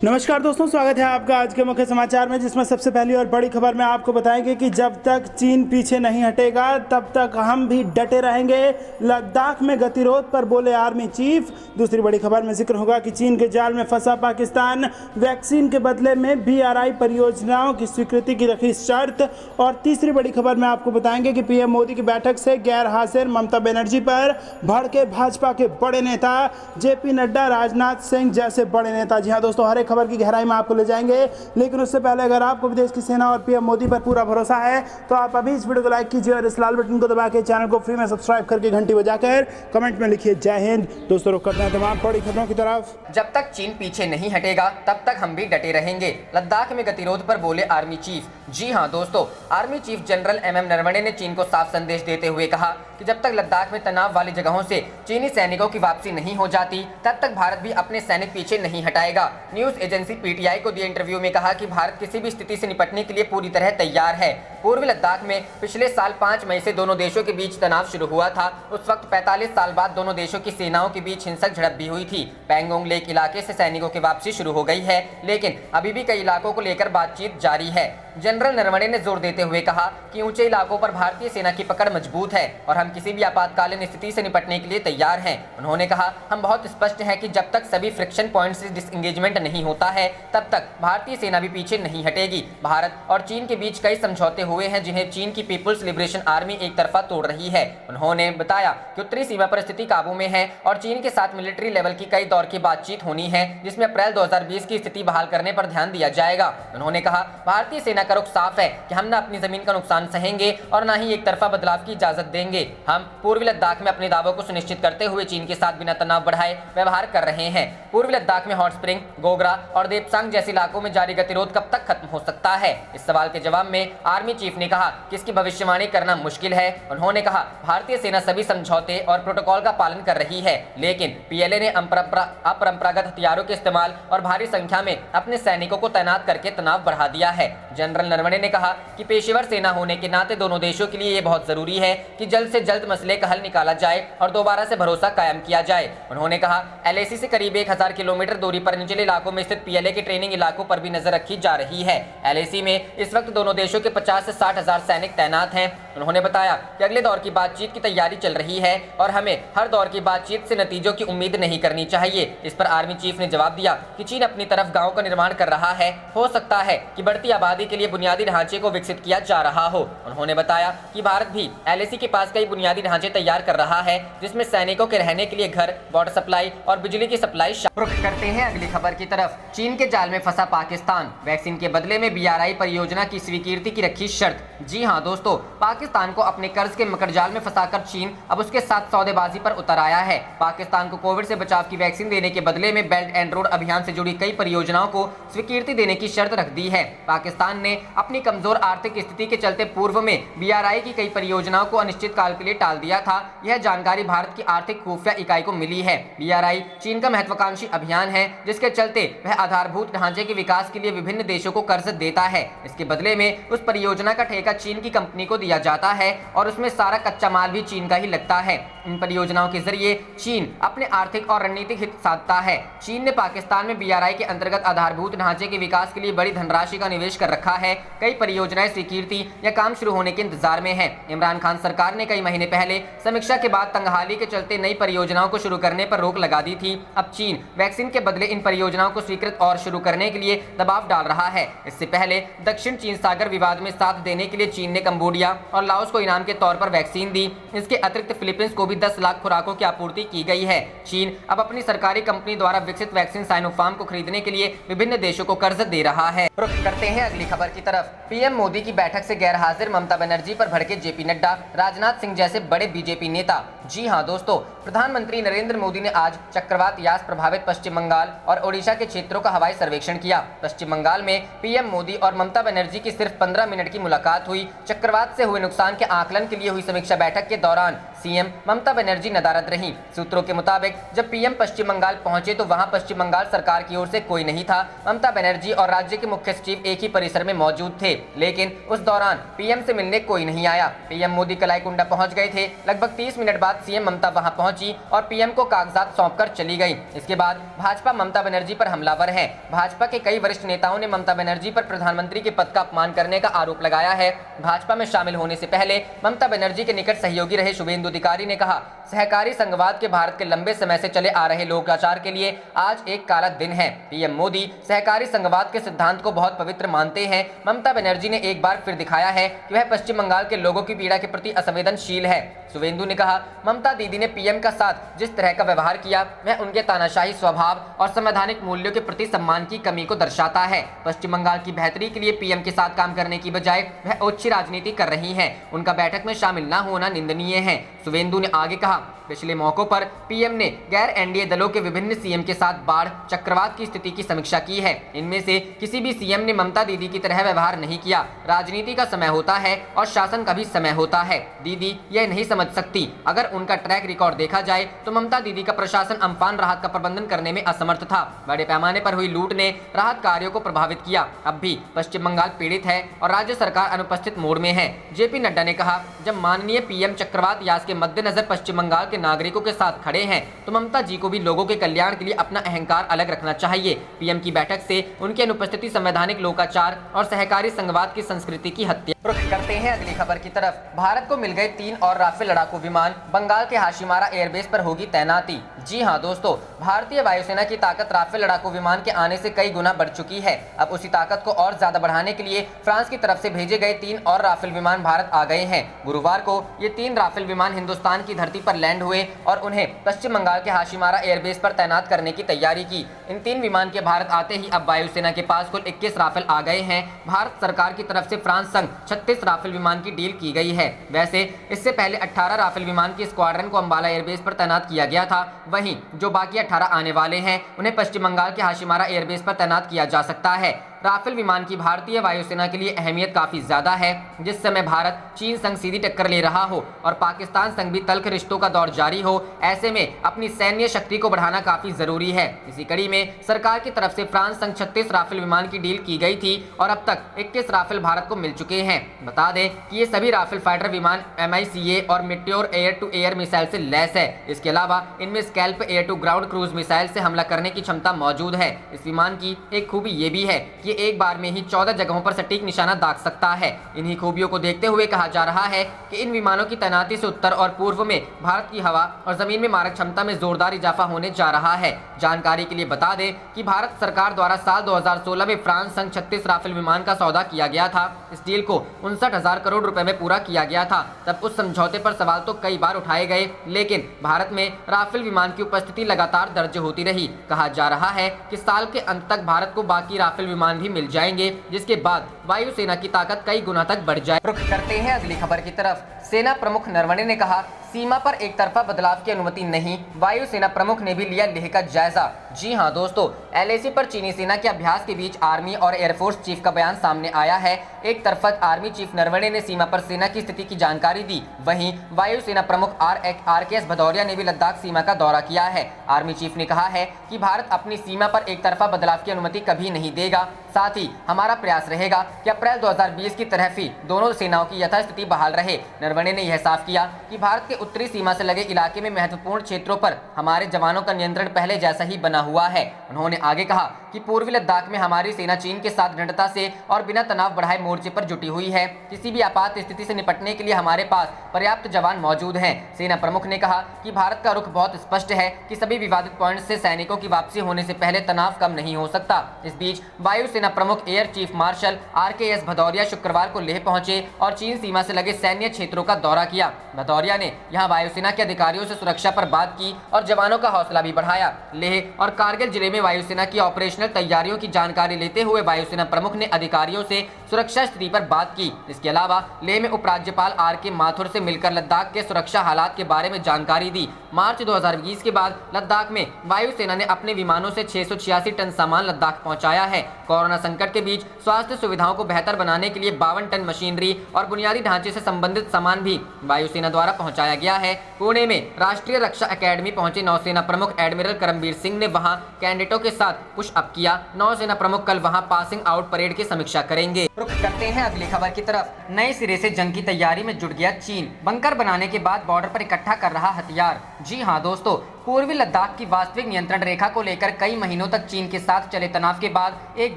नमस्कार दोस्तों, स्वागत है आपका आज के मुख्य समाचार में, जिसमें सबसे पहली और बड़ी खबर में आपको बताएंगे कि जब तक चीन पीछे नहीं हटेगा तब तक हम भी डटे रहेंगे। लद्दाख में गतिरोध पर बोले आर्मी चीफ। दूसरी बड़ी खबर में जिक्र होगा कि चीन के जाल में फंसा पाकिस्तान, वैक्सीन के बदले में BRI परियोजनाओं की स्वीकृति की रखी शर्त। और तीसरी बड़ी खबर में आपको बताएंगे कि PM मोदी की बैठक से गैर हाजिर ममता बनर्जी पर भड़के भाजपा के बड़े नेता JP नड्डा, राजनाथ सिंह जैसे बड़े नेता। जी हाँ दोस्तों, हर एक खबर की गहराई में आपको ले जाएंगे, लेकिन उससे पहले अगर आपको विदेश की सेना और PM मोदी पर पूरा भरोसा है तो आप अभी इस वीडियो को लाइक कीजिए और इस लाल बटन को दबा के चैनल को फ्री में सब्सक्राइब करके घंटी बजाकर कमेंट में लिखिए जय हिंद। दोस्तों, रुक करते हैं तमाम बड़ी खबरों की तरफ। जब तक चीन पीछे नहीं हटेगा तब तक हम भी डटे रहेंगे, लद्दाख में गतिरोध पर बोले आर्मी चीफ। जी हां दोस्तों, army chief general MM Naravane ने चीन को साफ संदेश देते हुए कहा कि जब तक लद्दाख में तनाव वाली जगहों से चीनी सैनिकों की वापसी नहीं हो जाती तब तक भारत भी अपने सैनिक पीछे नहीं हटाएगा। न्यूज एजेंसी PTI को दिए इंटरव्यू में कहा कि भारत किसी भी स्थिति से निपटने के लिए पूरी तरह तैयार है। पूर्वी लद्दाख में पिछले साल 5 मई से दोनों देशों के बीच तनाव शुरू हुआ था। उस वक्त 45 साल बाद दोनों देशों की सेनाओं के बीच हिंसक झड़प भी हुई थी। पैंगोंग लेक इलाके से सैनिकों की वापसी शुरू हो गई है, लेकिन अभी भी कई इलाकों को लेकर बातचीत जारी है। जनरल नरवणे ने जोर देते हुए कहा कि ऊंचे इलाकों पर भारतीय सेना की पकड़ मजबूत है और हम किसी भी आपातकालीन स्थिति से निपटने के लिए तैयार हैं। उन्होंने कहा, हम बहुत स्पष्ट हैं कि जब तक सभी फ्रिक्शन पॉइंट से डिसएंगेजमेंट नहीं होता है तब तक भारतीय सेना भी पीछे नहीं हटेगी। भारत और चीन के बीच कई समझौते हुए हैं जिन्हें चीन की पीपुल्स लिबरेशन आर्मी एक तरफा तोड़ रही है। उन्होंने बताया कि उत्तरी सीमा पर स्थिति काबू में है और चीन के साथ मिलिट्री लेवल की कई दौर की बातचीत होनी है, जिसमें अप्रैल 2020 की स्थिति बहाल करने पर ध्यान दिया जाएगा। उन्होंने कहा, भारतीय सेना का रुख साफ है कि हम न अपनी जमीन का नुकसान सहेंगे और न ही एक तरफा बदलाव की इजाजत देंगे। हम पूर्वी लद्दाख में अपने दावों को सुनिश्चित करते हुए चीन के साथ बिना तनाव बढ़ाए व्यवहार कर रहे हैं। पूर्वी लद्दाख में हॉट स्प्रिंग, गोगरा और देपसांग जैसे इलाकों में जारी गतिरोध कब तक खत्म हो सकता है? इस सवाल के जवाब में आर्मी चीफ ने कहा कि इसकी भविष्यवाणी करना मुश्किल है। उन्होंने कहा, भारतीय सेना सभी समझौते और प्रोटोकॉल का पालन कर रही है, लेकिन PLA ने अपरंपरागत हथियारों के इस्तेमाल और भारी संख्या में अपने सैनिकों को तैनात करके तनाव बढ़ा दिया है। जनरल नरवणे ने कहा कि पेशेवर सेना होने के नाते दोनों देशों के लिए ये बहुत जरूरी है कि जल्द से जल्द मसले का हल निकाला जाए और दोबारा से भरोसा कायम किया जाए। उन्होंने कहा, LAC से करीब 1000 किलोमीटर दूरी पर निचले इलाकों में स्थित PLA के ट्रेनिंग इलाकों पर भी नजर रखी जा रही है। LAC में इस वक्त दोनों देशों के 50 से 60 हजार सैनिक तैनात हैं। उन्होंने बताया कि अगले दौर की बातचीत की तैयारी चल रही है और हमें हर दौर की बातचीत से नतीजों की उम्मीद नहीं करनी चाहिए। इस पर आर्मी चीफ ने जवाब दिया कि चीन अपनी तरफ गाँव का निर्माण कर रहा है, हो सकता है कि बढ़ती आबादी के लिए बुनियादी ढांचे को विकसित किया जा रहा हो। उन्होंने बताया कि भारत भी LAC के पास कई बुनियादी ढांचे तैयार कर रहा है, जिसमें सैनिकों के रहने के लिए घर, वाटर सप्लाई और बिजली की सप्लाई। रुख करते हैं अगली खबर की तरफ। चीन के जाल में फंसा पाकिस्तान, वैक्सीन के बदले में BRI परियोजना की स्वीकृति की रखी शर्त। जी हां दोस्तों, पाकिस्तान को अपने कर्ज के मकड़जाल में फंसाकर चीन अब उसके साथ सौदेबाजी पर उतर आया है। पाकिस्तान को कोविड से बचाव की वैक्सीन देने के बदले में बेल्ट एंड रोड अभियान से जुड़ी कई परियोजनाओं को स्वीकृति देने की शर्त रख दी है। पाकिस्तान ने अपनी कमजोर आर्थिक स्थिति के चलते पूर्व में BRI की कई परियोजनाओं को अनिश्चित काल के लिए टाल दिया था। यह जानकारी भारत की आर्थिक खुफिया इकाई को मिली है। BRI चीन का महत्वाकांक्षी अभियान है, जिसके चलते वह आधारभूत ढांचे के विकास के लिए विभिन्न देशों को कर्ज देता है। इसके बदले में उस परियोजना का ठेका चीन की कंपनी को दिया जाता है और उसमें सारा कच्चा माल भी चीन का ही लगता है। इन परियोजनाओं के जरिए चीन अपने आर्थिक और रणनीतिक हित साधता है। चीन ने पाकिस्तान में BRI के अंतर्गत आधारभूत ढांचे के विकास के लिए बड़ी धनराशि का निवेश कर रखा है। कई परियोजनाएं स्वीकृति या काम शुरू होने के इंतजार में है। इमरान खान सरकार ने कई महीने पहले समीक्षा के बाद तंगहाली के चलते नई परियोजनाओं को शुरू करने पर रोक लगा दी थी। अब चीन वैक्सीन के बदले इन परियोजनाओं को स्वीकृत और शुरू करने के लिए दबाव डाल रहा है। इससे पहले दक्षिण चीन सागर विवाद में साथ देने के लिए चीन ने कंबोडिया और लाओस को इनाम के तौर पर वैक्सीन दी। इसके अतिरिक्त फिलीपींस को भी 10 लाख खुराकों की आपूर्ति की गई है। चीन अब अपनी सरकारी कंपनी द्वारा विकसित वैक्सीन साइनोफार्म को खरीदने के लिए विभिन्न देशों को कर्ज दे रहा है। रुख करते हैं अगली खबर की तरफ। PM मोदी की बैठक से गैर हाजिर ममता बनर्जी पर भड़के JP नड्डा, राजनाथ सिंह जैसे बड़े BJP नेता। जी हां दोस्तों, प्रधानमंत्री नरेंद्र मोदी ने आज चक्रवात यास प्रभावित पश्चिम बंगाल और ओडिशा के क्षेत्रों का हवाई सर्वेक्षण किया। पश्चिम बंगाल में PM मोदी और ममता बनर्जी की सिर्फ 15 मिनट की मुलाकात हुई। चक्रवात से हुए नुकसान नुकसान के आकलन के लिए हुई समीक्षा बैठक के दौरान सीएम ममता बनर्जी नदारद रहीं। सूत्रों के मुताबिक जब पीएम पश्चिम बंगाल पहुंचे तो वहां पश्चिम बंगाल सरकार की ओर से कोई नहीं था। ममता बनर्जी और राज्य के मुख्य सचिव एक ही परिसर में मौजूद थे, लेकिन उस दौरान पीएम से मिलने कोई नहीं आया। पीएम मोदी कलाईकुंडा पहुंच गए थे। लगभग 30 मिनट बाद सीएम ममता वहां पहुंची और पीएम को कागजात सौंपकर चली गई। इसके बाद भाजपा ममता बनर्जी पर हमलावर है। भाजपा के कई वरिष्ठ नेताओं ने ममता बनर्जी पर प्रधानमंत्री के पद का अपमान करने का आरोप लगाया है। भाजपा में शामिल होने से पहले ममता बनर्जी के निकट सहयोगी रहे शुभेंदु अधिकारी ने कहा, सहकारी संघवाद के भारत के लंबे समय से चले आ रहे लोकाचार के लिए आज एक काला दिन है। पीएम मोदी सहकारी संघवाद के सिद्धांत को बहुत पवित्र मानते हैं। ममता बनर्जी ने एक बार फिर दिखाया है कि वह पश्चिम बंगाल के लोगों की पीड़ा के प्रति असंवेदनशील है। शुभेंदु ने कहा, ममता दीदी ने पीएम का साथ जिस तरह का व्यवहार किया वह उनके तानाशाही स्वभाव और संवैधानिक मूल्यों के प्रति सम्मान की कमी को दर्शाता है। पश्चिम बंगाल की बेहतरी के लिए पीएम के साथ काम करने की बजाय वह ओछी राजनीति कर रही हैं। उनका बैठक में शामिल न होना निंदनीय है। शुभेंदु ने आगे कहा, पिछले मौकों पर पीएम ने गैर एनडीए दलों के विभिन्न सीएम के साथ बाढ़ चक्रवात की स्थिति की समीक्षा की है। इनमें से किसी भी सीएम ने ममता दीदी की तरह व्यवहार नहीं किया। राजनीति का समय होता है और शासन का भी समय होता है। दीदी यह नहीं समझ सकती। अगर उनका ट्रैक रिकॉर्ड देखा जाए तो ममता दीदी का प्रशासन अम्फान राहत का प्रबंधन करने में असमर्थ था। बड़े पैमाने पर हुई लूट ने राहत कार्यों को प्रभावित किया। अब भी पश्चिम बंगाल पीड़ित है और राज्य सरकार अनुपस्थित मोड में है। जेपी नड्डा ने कहा, जब माननीय पीएम चक्रवात यास के मद्देनजर पश्चिम बंगाल के नागरिकों के साथ खड़े हैं तो ममता जी को भी लोगों के कल्याण के लिए अपना अहंकार अलग रखना चाहिए। पीएम की बैठक से उनकी अनुपस्थिति संवैधानिक लोकाचार और सहकारी संघवाद की संस्कृति की हत्या। रुख करते हैं अगली खबर की तरफ। भारत को मिल गए 3 और राफेल लड़ाकू विमान। बंगाल के हाशिमारा एयरबेस पर होगी तैनाती। जी हां दोस्तों, भारतीय वायुसेना की ताकत राफेल लड़ाकू विमान के आने से कई गुना बढ़ चुकी है। अब उसी ताकत को और ज्यादा बढ़ाने के लिए फ्रांस की तरफ से भेजे गए 3 और राफेल विमान भारत आ गए हैं। गुरुवार को ये 3 राफेल विमान हिंदुस्तान की धरती पर लैंड हुए और उन्हें पश्चिम बंगाल के हाशिमारा एयरबेस पर तैनात करने की तैयारी की। इन 3 विमान के भारत आते ही अब वायुसेना के पास कुल 21 राफेल आ गए हैं। भारत सरकार की तरफ से फ्रांस संग 36 राफेल विमान की डील की गई है। वैसे इससे पहले 18 राफेल विमान की स्क्वाड्रन को अंबाला एयरबेस पर तैनात किया गया था। वहीं जो बाकी 18 आने वाले हैं उन्हें पश्चिम बंगाल के हाशिमारा एयरबेस पर तैनात किया जा सकता है। राफेल विमान की भारतीय वायुसेना के लिए अहमियत काफी ज्यादा है। जिस समय भारत चीन संग सीधी टक्कर ले रहा हो और पाकिस्तान संग भी तल्ख रिश्तों का दौर जारी हो, ऐसे में अपनी सैन्य शक्ति को बढ़ाना काफी जरूरी है। इसी कड़ी में सरकार की तरफ से फ्रांस संग 36 राफेल विमान की डील की गई थी और अब तक 21 राफेल भारत को मिल चुके हैं। बता दें कि ये सभी राफेल फाइटर विमान MICA और Meteor air to air missile से लैस है। इसके अलावा इनमें SCALP air to ground cruise missile से हमला करने की क्षमता मौजूद है। इस विमान की एक खूबी ये भी है कि एक बार में ही 14 जगहों पर सटीक निशाना दाग सकता है। इन्हीं खूबियों को देखते हुए कहा जा रहा है कि इन विमानों की तैनाती से उत्तर और पूर्व में भारत की हवा और जमीन में मारक क्षमता में जोरदार इजाफा होने जा रहा है। जानकारी के लिए बता दें कि भारत सरकार द्वारा साल 2016 में फ्रांस संग 36 राफेल विमान का सौदा किया गया था। इस डील को 59,000 करोड़ रुपए में पूरा किया गया था। तब उस समझौते पर सवाल तो कई बार उठाए गए, लेकिन भारत में राफेल विमान की उपस्थिति लगातार दर्ज होती रही। कहा जा रहा है कि साल के अंत तक भारत को बाकी राफेल विमान भी मिल जाएंगे, जिसके बाद वायुसेना की ताकत कई गुना तक बढ़ जाए। रुख करते हैं अगली खबर की तरफ। सेना प्रमुख नरवणे ने कहा, सीमा पर एक तरफा बदलाव की अनुमति नहीं। वायुसेना प्रमुख ने भी लिया लेह का जायजा। जी हां दोस्तों, LAC पर चीनी सेना के अभ्यास के बीच आर्मी और एयरफोर्स चीफ का बयान सामने आया है। एक तरफा आर्मी चीफ नरवणे ने सीमा पर सेना की स्थिति की जानकारी दी। वहीं वायुसेना प्रमुख RKS भदौरिया ने भी लद्दाख सीमा का दौरा किया है। आर्मी चीफ ने कहा है कि भारत अपनी सीमा पर एक तरफा बदलाव की अनुमति कभी नहीं देगा। साथ ही हमारा प्रयास रहेगा कि अप्रैल 2020 की तरह ही दोनों सेनाओं की यथास्थिति बहाल रहे। नरवणे ने यह साफ किया कि भारत के उत्तरी सीमा से लगे इलाके में महत्वपूर्ण क्षेत्रों पर हमारे जवानों का नियंत्रण पहले जैसा ही बना हुआ है। उन्होंने आगे कहा कि पूर्वी लद्दाख में हमारी सेना चीन के साथ दृढ़ता से और बिना तनाव बढ़ाए मोर्चे पर जुटी हुई है। किसी भी आपात स्थिति से निपटने के लिए हमारे पास पर्याप्त जवान मौजूद हैं। सेना प्रमुख ने कहा कि भारत का रुख बहुत स्पष्ट है कि सभी विवादित पॉइंट से सैनिकों की वापसी होने से पहले तनाव कम नहीं हो सकता। इस बीच वायुसेना प्रमुख air chief marshal RKS Bhadauria शुक्रवार को लेह पहुंचे और चीन सीमा से लगे सैन्य क्षेत्रों का दौरा किया। भदौरिया ने यहाँ वायुसेना के अधिकारियों से सुरक्षा पर बात की और जवानों का हौसला भी बढ़ाया। लेह और कारगिल जिले में वायुसेना की ऑपरेशनल तैयारियों की जानकारी लेते हुए वायुसेना प्रमुख ने अधिकारियों से सुरक्षा स्थिति पर बात की। इसके अलावा लेह में उपराज्यपाल R.K. माथुर से मिलकर लद्दाख के सुरक्षा हालात के बारे में जानकारी दी। मार्च 2020 के बाद लद्दाख में वायुसेना ने अपने विमानों से 686 टन सामान लद्दाख पहुंचाया है। कोरोना संकट के बीच स्वास्थ्य सुविधाओं को बेहतर बनाने के लिए 52 टन मशीनरी और बुनियादी ढांचे से संबंधित सामान भी वायुसेना द्वारा पहुंचाया गया है। पुणे में राष्ट्रीय रक्षा अकेडमी पहुंचे नौसेना प्रमुख एडमिरल करमबीर सिंह ने वहां कैडेटों के साथ पुश अप किया। नौसेना प्रमुख कल वहां पासिंग आउट परेड की समीक्षा करेंगे। रुख करते हैं अगली खबर की तरफ। नए सिरे से जंग की तैयारी में जुट गया चीन। बंकर बनाने के बाद बॉर्डर पर इकट्ठा कर रहा हथियार। जी हां दोस्तों, पूर्वी लद्दाख की वास्तविक नियंत्रण रेखा को लेकर कई महीनों तक चीन के साथ चले तनाव के बाद एक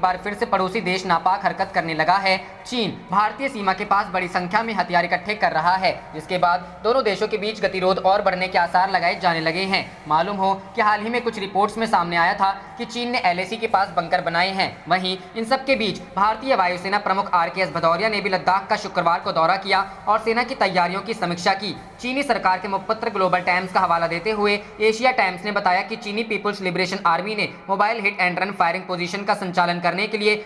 बार फिर से पड़ोसी देश नापाक हरकत करने लगा है। चीन भारतीय सीमा के पास बड़ी संख्या में हथियार इकट्ठे कर रहा है, जिसके बाद दोनों देशों के बीच गतिरोध और बढ़ने के आसार लगाए जाने लगे हैं। मालूम हो कि हाल ही में कुछ रिपोर्ट्स में सामने आया था कि चीन ने LAC के पास बंकर बनाए हैं। वहीं इन सब के बीच भारतीय वायुसेना प्रमुख RKS भदौरिया ने भी लद्दाख का शुक्रवार को दौरा किया और सेना की तैयारियों की समीक्षा की। चीनी सरकार के मुखपत्र ग्लोबल टाइम्स का हवाला देते हुए एशिया टाइम्स ने बताया कि चीनी पीपुल्स लिबरेशन आर्मी ने mobile hit and run firing position का संचालन करने के लिए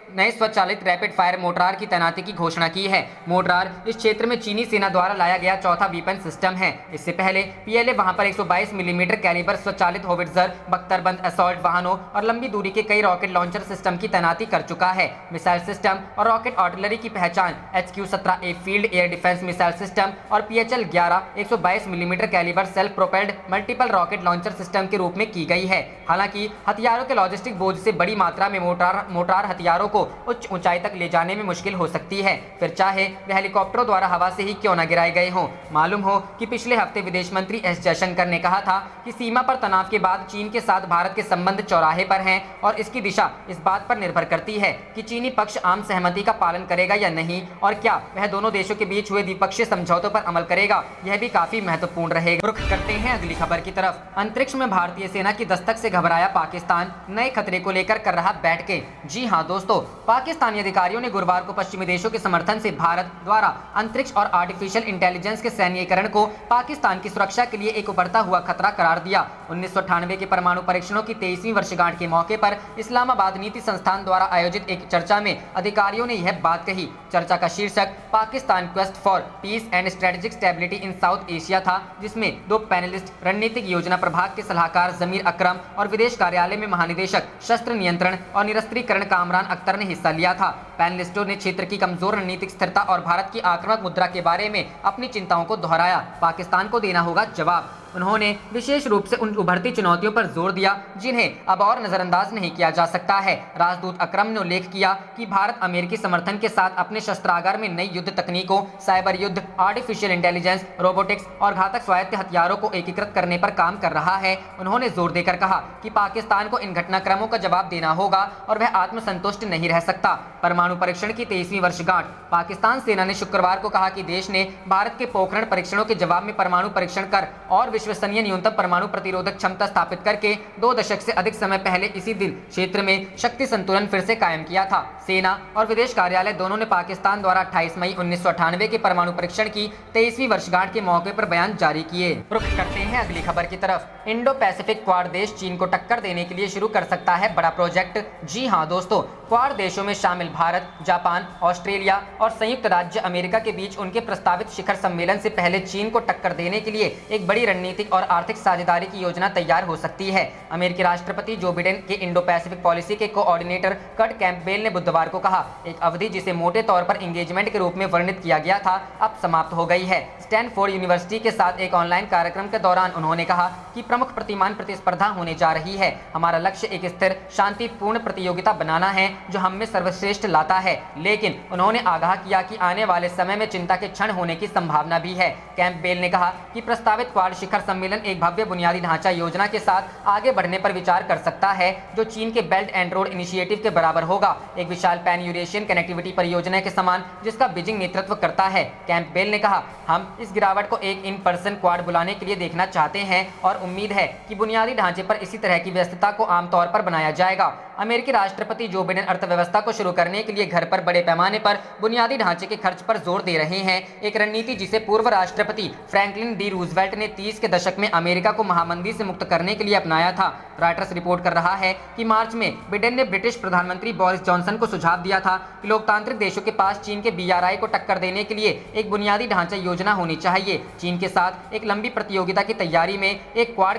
नए स्वचालित रैपिड फायर मोर्टार की तैनाती की घोषणा की है। मोर्टार इस क्षेत्र में चीनी सेना द्वारा लाया गया चौथा वीपन सिस्टम है। इससे पहले PLA वहां पर 122 मिलीमीटर कैलिबर स्वचालित होविट्जर, बख्तरबंद असॉल्ट वाहनों और लंबी दूरी के कई रॉकेट लॉन्चर सिस्टम की तैनाती कर चुका है। मिसाइल सिस्टम और रॉकेट आर्टिलरी की पहचान HQ-17A field air defence missile system और PHL-11 122 millimetre calibre self propelled multiple rocket launcher system के रूप में की गई है। हालांकि हथियारों के लॉजिस्टिक बोझ से बड़ी मात्रा में मोर्टार हथियारों को उच्च ऊंचाई तक ले जाने में मुश्किल हो सकती है, फिर चाहे वे हेलीकॉप्टरों द्वारा हवा से ही क्यों न गिराए गए हों। मालूम हो कि पिछले हफ्ते विदेश मंत्री S जयशंकर ने कहा था कि सीमा पर तनाव के बाद चीन के साथ भारत के संबंध चौराहे पर हैं और इसकी दिशा इस बात पर निर्भर करती है कि चीनी पक्ष आम सहमति का पालन करेगा या नहीं, और क्या वह दोनों देशों के बीच हुए द्विपक्षीय समझौतों पर अमल करेगा। यह भी काफी महत्वपूर्ण रहेगा। रुख करते हैं अगली खबर की तरफ। अंतरिक्ष में भारतीय सेना की दस्तक से घबराया पाकिस्तान, नए खतरे को लेकर कर रहा बैठकें। जी हां दोस्तों, पाकिस्तानी अधिकारियों ने गुरुवार को पश्चिमी देशों के समर्थन से भारत द्वारा अंतरिक्ष और आर्टिफिशियल इंटेलिजेंस के सैन्यीकरण को पाकिस्तान की सुरक्षा के लिए एक उभरता हुआ खतरा करार दिया। 1998 के परमाणु परीक्षणों की 23वीं वर्षगांठ के मौके पर इस्लामाबाद नीति संस्थान द्वारा आयोजित एक चर्चा में अधिकारियों ने यह बात कही। चर्चा का शीर्षक Pakistan quest for piece and strategic stability in south Asia था, जिसमें दो पैनलिस्ट रणनीतिक योजना प्रभाग के सलाहकार जमीर अकरम और विदेश कार्यालय में महानिदेशक शस्त्र नियंत्रण और निरस्त्रीकरण कामरान अख्तर ने हिस्सा लिया था। पैनलिस्टों ने क्षेत्र की कमजोर रणनीतिक स्थिरता और भारत की आक्रामक मुद्रा के बारे में अपनी चिंताओं को दोहराया। पाकिस्तान को देना होगा जवाब। उन्होंने विशेष रूप से उन उभरती चुनौतियों पर जोर दिया जिन्हें अब और नजरअंदाज नहीं किया जा सकता है। राजदूत अकरम ने उल्लेख किया कि भारत अमेरिकी समर्थन के साथ अपने शस्त्रागार में नई युद्ध तकनीकों, साइबर युद्ध, आर्टिफिशियल इंटेलिजेंस, रोबोटिक्स और घातक स्वायत्त हथियारों को एकीकृत करने पर काम कर रहा है। उन्होंने जोर देकर कहा कि पाकिस्तान को इन घटनाक्रमों का जवाब देना होगा और वह आत्मसंतुष्ट नहीं रह सकता। परमाणु परीक्षण की 23वीं वर्षगांठ। पाकिस्तान सेना ने शुक्रवार को कहा कि देश ने भारत के पोखरण परीक्षणों के जवाब में परमाणु परीक्षण कर और विश्वसनीय न्यूनतम परमाणु प्रतिरोधक क्षमता स्थापित करके 2 दशक से अधिक समय पहले इसी दिन क्षेत्र में शक्ति संतुलन फिर से कायम किया था। सेना और विदेश कार्यालय दोनों ने पाकिस्तान द्वारा 28 मई 1998 के परमाणु परीक्षण की 23वीं वर्षगांठ के मौके पर बयान जारी किए। रुख करते हैं अगली खबर की तरफ। इंडो पैसिफिक क्वाड देश चीन को टक्कर देने के लिए शुरू कर सकता है बड़ा प्रोजेक्ट। जी हां दोस्तों, क्वाड देशों में शामिल भारत, जापान, ऑस्ट्रेलिया और संयुक्त राज्य अमेरिका के बीच उनके प्रस्तावित शिखर सम्मेलन से पहले चीन को टक्कर देने के लिए एक बड़ी रणनीतिक और आर्थिक साझेदारी की योजना तैयार हो सकती है। अमेरिकी राष्ट्रपति जो बिडेन के इंडो पैसिफिक पॉलिसी के कोऑर्डिनेटर कर्ट कैंपबेल ने बुधवार को कहा, एक अवधि जिसे मोटे तौर पर एंगेजमेंट के रूप में वर्णित किया गया था अब समाप्त हो गई है। स्टैनफोर्ड यूनिवर्सिटी के साथ एक ऑनलाइन कार्यक्रम के दौरान उन्होंने कहा कि प्रमुख प्रतिमान प्रतिस्पर्धा होने जा रही है। हमारा लक्ष्य एक स्थिर, शांतिपूर्ण प्रतियोगिता बनाना है जो हम में सर्वश्रेष्ठ लाता है, लेकिन उन्होंने आगाह किया कि आने वाले समय में चिंता के क्षण होने की संभावना भी है। कैंपबेल ने कहा कि प्रस्तावित क्वाड शिखर सम्मेलन एक भव्य बुनियादी ढांचा योजना के साथ आगे बढ़ने पर विचार कर सकता है जो चीन के बेल्ट एंड रोड इनिशिएटिव के बराबर होगा, एक विशाल पैन यूरेशियन कनेक्टिविटी परियोजना के समान जिसका बीजिंग नेतृत्व करता है। कैंपबेल ने कहा, हम इस गिरावट को एक इन पर्सन क्वाड बुलाने के लिए देखना चाहते हैं और उम्मीद है कि बुनियादी ढांचे पर इसी तरह की व्यस्तता को आमतौर पर बनाया जाएगा। अमेरिकी राष्ट्रपति जो बिडेन अर्थव्यवस्था को शुरू करने के लिए घर पर बड़े पैमाने पर बुनियादी ढांचे के खर्च पर जोर दे रहे हैं। एक रणनीति जिसे पूर्व राष्ट्रपति फ्रैंकलिन डी रूजवेल्ट ने 30 के दशक में अमेरिका को महामंदी से मुक्त करने के लिए अपनाया था। रॉयटर्स रिपोर्ट कर रहा है कि मार्च में बिडेन ने ब्रिटिश प्रधानमंत्री बोरिस जॉनसन को सुझाव दिया था कि लोकतांत्रिक देशों के पास चीन के BRI को टक्कर देने के लिए एक बुनियादी ढांचा योजना होनी चाहिए। चीन के साथ एक लंबी प्रतियोगिता की तैयारी में एक क्वाड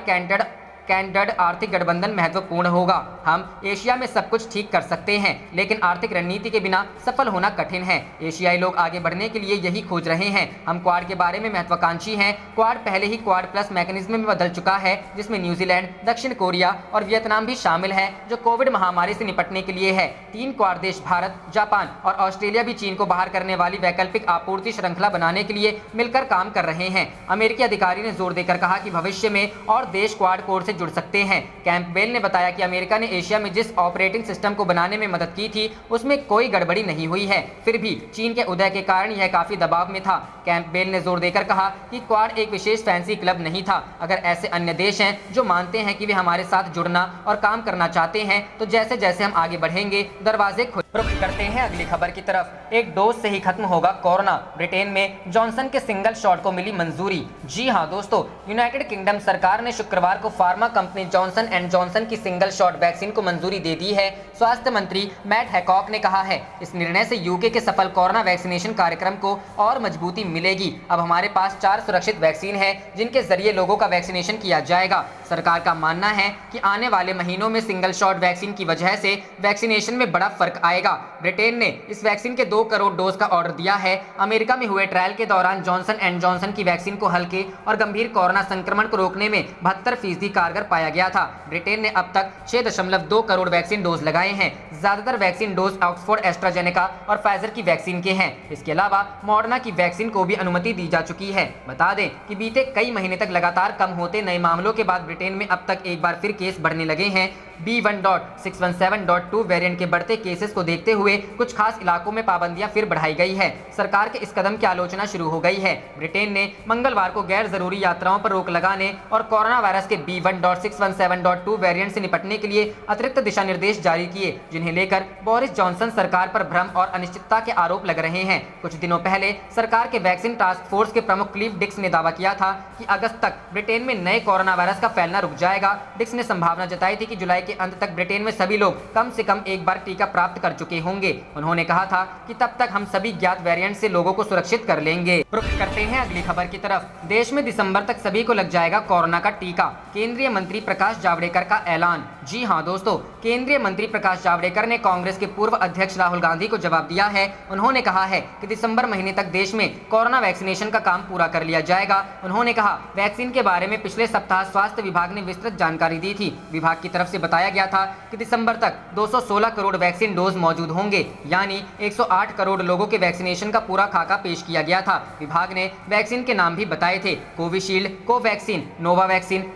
कैंडिडेट आर्थिक गठबंधन महत्वपूर्ण होगा। हम एशिया में सब कुछ ठीक कर सकते हैं, लेकिन आर्थिक रणनीति के बिना सफल होना कठिन है। एशियाई लोग आगे बढ़ने के लिए यही खोज रहे हैं। हम क्वाड के बारे में महत्वाकांक्षी हैं। क्वाड पहले ही क्वाड प्लस मैकेनिज्म में बदल चुका है, जिसमें न्यूजीलैंड, दक्षिण कोरिया और वियतनाम भी शामिल है, जो कोविड महामारी से निपटने के लिए है। 3 क्वाड देश भारत, जापान और ऑस्ट्रेलिया भी चीन को बाहर करने वाली वैकल्पिक आपूर्ति श्रृंखला बनाने के लिए मिलकर काम कर रहे हैं। अमेरिकी अधिकारी ने जोर देकर कहा कि भविष्य में और देश क्वाड कोर से जुड़ सकते हैं। कैंपबेल ने बताया कि अमेरिका ने एशिया में जिस ऑपरेटिंग सिस्टम को बनाने में मदद की थी, उसमें कोई गड़बड़ी नहीं हुई है। फिर भी चीन के उदय के कारण यह काफी दबाव में था। कैंपबेल ने जोर देकर कहा कि क्वाड एक विशेष फैंसी क्लब नहीं था। अगर ऐसे अन्य देश हैं जो मानते हैं कि वे हमारे साथ जुड़ना और काम करना चाहते हैं, तो जैसे जैसे हम आगे बढ़ेंगे दरवाजे खुल। रुख करते हैं अगली खबर की तरफ। एक डोज से ही खत्म होगा कोरोना। ब्रिटेन में जॉनसन के सिंगल शॉट को मिली मंजूरी। जी हां दोस्तों, यूनाइटेड किंगडम सरकार ने शुक्रवार को pharma company Johnson and Johnson की सिंगल शॉट वैक्सीन को मंजूरी दे दी है। स्वास्थ्य मंत्री मैट हैकॉक ने कहा है, इस निर्णय से यूके के सफल कोरोना वैक्सीनेशन कार्यक्रम को और मजबूती मिलेगी। अब हमारे पास 4 सुरक्षित वैक्सीन है, जिनके जरिए लोगों का वैक्सीनेशन किया जाएगा। सरकार का मानना है कि आने वाले महीनों में सिंगल शॉट वैक्सीन की वजह से वैक्सीनेशन में बड़ा फर्क आएगा। ब्रिटेन ने इस वैक्सीन के 2 करोड़ डोज का ऑर्डर दिया है। अमेरिका में हुए ट्रायल के दौरान जॉनसन एंड जॉनसन की वैक्सीन को हल्के और गंभीर कोरोना संक्रमण को रोकने में 72% कारगर पाया गया था। ब्रिटेन ने अब तक 6.2 करोड़ वैक्सीन डोज लगाए हैं। ज्यादातर वैक्सीन डोज ऑक्सफोर्ड एस्ट्राजेनेका और फाइजर की वैक्सीन के हैं। इसके अलावा मॉडर्ना की वैक्सीन को भी अनुमति दी जा चुकी है। बता दें कि बीते कई महीने तक लगातार कम होते नए मामलों के बाद ब्रिटेन में अब तक एक बार फिर केस बढ़ने लगे हैं। B1.617.2 वेरिएंट के बढ़ते केसेस को देखते हुए कुछ खास इलाकों में पाबंदियां फिर बढ़ाई गई है। सरकार के इस कदम की आलोचना शुरू हो गई है। ब्रिटेन ने मंगलवार को गैर जरूरी यात्राओं पर रोक लगाने और कोरोना वायरस के B1.617.2 वेरिएंट से निपटने के लिए अतिरिक्त दिशा निर्देश जारी किए, जिन्हें लेकर बोरिस जॉनसन सरकार पर भ्रम और अनिश्चितता के आरोप लग रहे हैं। कुछ दिनों पहले सरकार के वैक्सीन टास्क फोर्स के प्रमुख क्लीव डिक्स ने दावा किया था कि अगस्त तक ब्रिटेन में नए कोरोना वायरस का फैलना रुक जाएगा। डिक्स ने संभावना जताई थी कि जुलाई के अंत तक ब्रिटेन में सभी लोग कम से कम एक बार टीका प्राप्त कर चुके होंगे। उन्होंने कहा था कि तब तक हम सभी ज्ञात वेरिएंट से लोगों को सुरक्षित कर लेंगे। रुख करते हैं अगली खबर की तरफ। देश में दिसंबर तक सभी को लग जाएगा कोरोना का टीका। केंद्रीय मंत्री प्रकाश जावड़ेकर का ऐलान। जी हां दोस्तों, केंद्रीय मंत्री प्रकाश जावड़ेकर ने कांग्रेस के पूर्व अध्यक्ष राहुल गांधी को जवाब दिया है। उन्होंने कहा है कि दिसंबर महीने तक देश में कोरोना वैक्सीनेशन का काम पूरा कर लिया जाएगा। उन्होंने कहा, वैक्सीन के बारे में पिछले सप्ताह स्वास्थ्य विभाग ने विस्तृत जानकारी दी थी। विभाग की तरफ से बताया गया था कि दिसंबर तक 216 करोड़ वैक्सीन डोज मौजूद होंगे, यानी 108 करोड़ लोगों के वैक्सीनेशन का पूरा खाका पेश किया गया था। विभाग ने वैक्सीन के नाम भी बताए थे, कोविशील्ड, कोवैक्सीन, नोवावैक्सीन,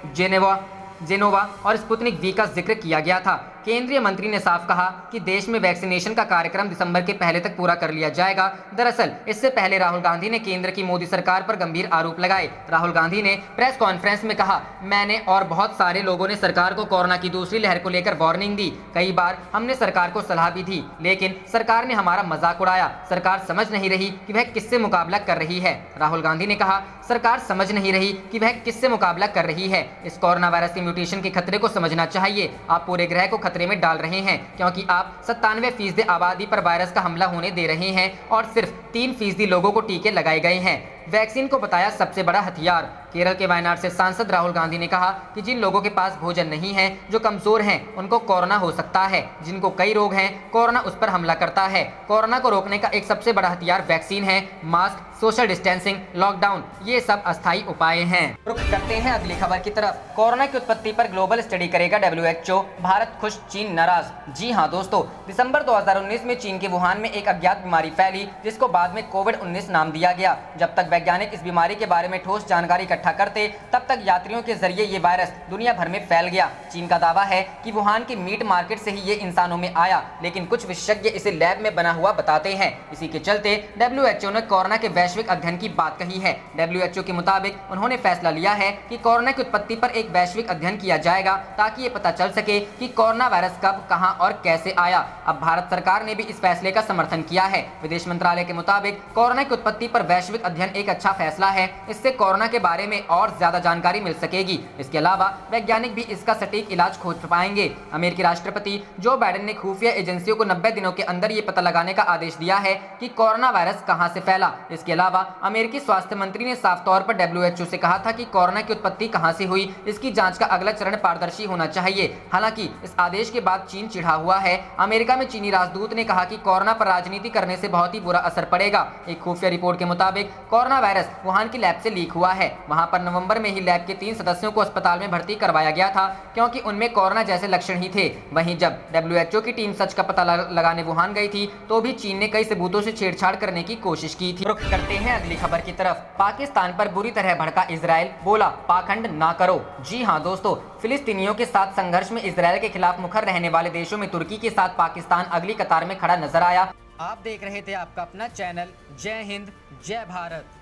जेनोवा और स्पुतनिक वी का जिक्र किया गया था। केंद्रीय मंत्री ने साफ कहा कि देश में वैक्सीनेशन का कार्यक्रम दिसंबर के पहले तक पूरा कर लिया जाएगा। दरअसल इससे पहले राहुल गांधी ने केंद्र की मोदी सरकार पर गंभीर आरोप लगाए। राहुल गांधी ने प्रेस कॉन्फ्रेंस में कहा, मैंने और बहुत सारे लोगों ने सरकार को कोरोना की दूसरी लहर को लेकर वार्निंग दी। कई बार हमने सरकार को सलाह भी दी, लेकिन सरकार ने हमारा मजाक उड़ाया। सरकार समझ नहीं रही कि वह किससे मुकाबला कर रही है। राहुल गांधी ने कहा, सरकार समझ नहीं रही कि वह किससे मुकाबला कर रही है। इस कोरोना वायरस के म्यूटेशन के खतरे को समझना चाहिए। आप पूरे ग्रह को खतरे में डाल रहे हैं, क्योंकि आप 97% आबादी पर वायरस का हमला होने दे रहे हैं और सिर्फ 3% लोगों को टीके लगाए गए हैं। वैक्सीन को बताया सबसे बड़ा हथियार। केरल के वायनाड से सांसद राहुल गांधी ने कहा कि जिन लोगों के पास भोजन नहीं है, जो कमजोर हैं, उनको कोरोना हो सकता है। जिनको कई रोग हैं, कोरोना उस पर हमला करता है। कोरोना को रोकने का एक सबसे बड़ा हथियार वैक्सीन है। मास्क, सोशल डिस्टेंसिंग, लॉकडाउन, ये सब अस्थायी उपाय हैं। रुख करते हैं अगली खबर की तरफ। कोरोना की उत्पत्ति पर ग्लोबल स्टडी करेगा WHO। भारत खुश, चीन नाराज। जी हाँ दोस्तों, दिसंबर 2019 में चीन के वुहान में एक अज्ञात बीमारी फैली, जिसको बाद में कोविड-19 नाम दिया गया। जब तक वैज्ञानिक इस बीमारी के बारे में ठोस जानकारी इकट्ठा करते, तब तक यात्रियों के जरिए ये वायरस दुनिया भर में फैल गया। चीन का दावा है कि वुहान की मीट मार्केट से ही ये इंसानों में आया, लेकिन कुछ विशेषज्ञ इसे लैब में बना हुआ बताते हैं। इसी के चलते WHO ने कोरोना के वैश्विक अध्ययन की बात कही है। WHO के मुताबिक उन्होंने फैसला लिया है कि कोरोना की उत्पत्ति पर एक वैश्विक अध्ययन किया जाएगा, ताकि ये पता चल सके कि कोरोना वायरस कब, कहां और कैसे आया। अब भारत सरकार ने भी इस फैसले का समर्थन किया है। विदेश मंत्रालय के मुताबिक कोरोना की उत्पत्ति पर वैश्विक अध्ययन एक अच्छा फैसला है। इससे कोरोना के बारे में और ज्यादा जानकारी मिल सकेगी। इसके अलावा वैज्ञानिक भी इसका सटीक इलाज खोज पाएंगे। अमेरिकी राष्ट्रपति जो बाइडेन ने खुफिया एजेंसियों को 90 दिनों के अंदर ये पता लगाने का आदेश दिया है कि कोरोना वायरस कहां से फैला। इसके अलावा अमेरिकी स्वास्थ्य मंत्री ने साफ तौर पर WHO से कहा था कि कोरोना की उत्पत्ति कहां से हुई, इसकी जांच का अगला चरण पारदर्शी होना चाहिए। हालांकि इस आदेश के बाद चीन चिढ़ा हुआ है। अमेरिका में चीनी राजदूत ने कहा कि कोरोना पर राजनीति करने से बहुत ही बुरा असर पड़ेगा। एक खुफिया रिपोर्ट के मुताबिक कोरोना वायरस वुहान की लैब से लीक हुआ है। वहां पर नवंबर में ही लैब के 3 सदस्यों को अस्पताल में भर्ती करवाया गया था, क्योंकि उनमें कोरोना जैसे लक्षण ही थे। वहीं जब WHO की टीम सच का पता लगाने वुहान गई थी, तो भी चीन ने कई सबूतों से छेड़छाड़ करने की कोशिश की थी। रुख करते हैं अगली खबर की तरफ। पाकिस्तान पर बुरी तरह भड़का इजराइल, बोला पाखंड ना करो। जी हां दोस्तों, फिलिस्तीनियों के साथ संघर्ष में इजराइल के खिलाफ मुखर रहने वाले देशों में तुर्की के साथ पाकिस्तान अगली कतार में खड़ा नजर आया। आप देख रहे थे आपका अपना चैनल जय हिंद जय भारत।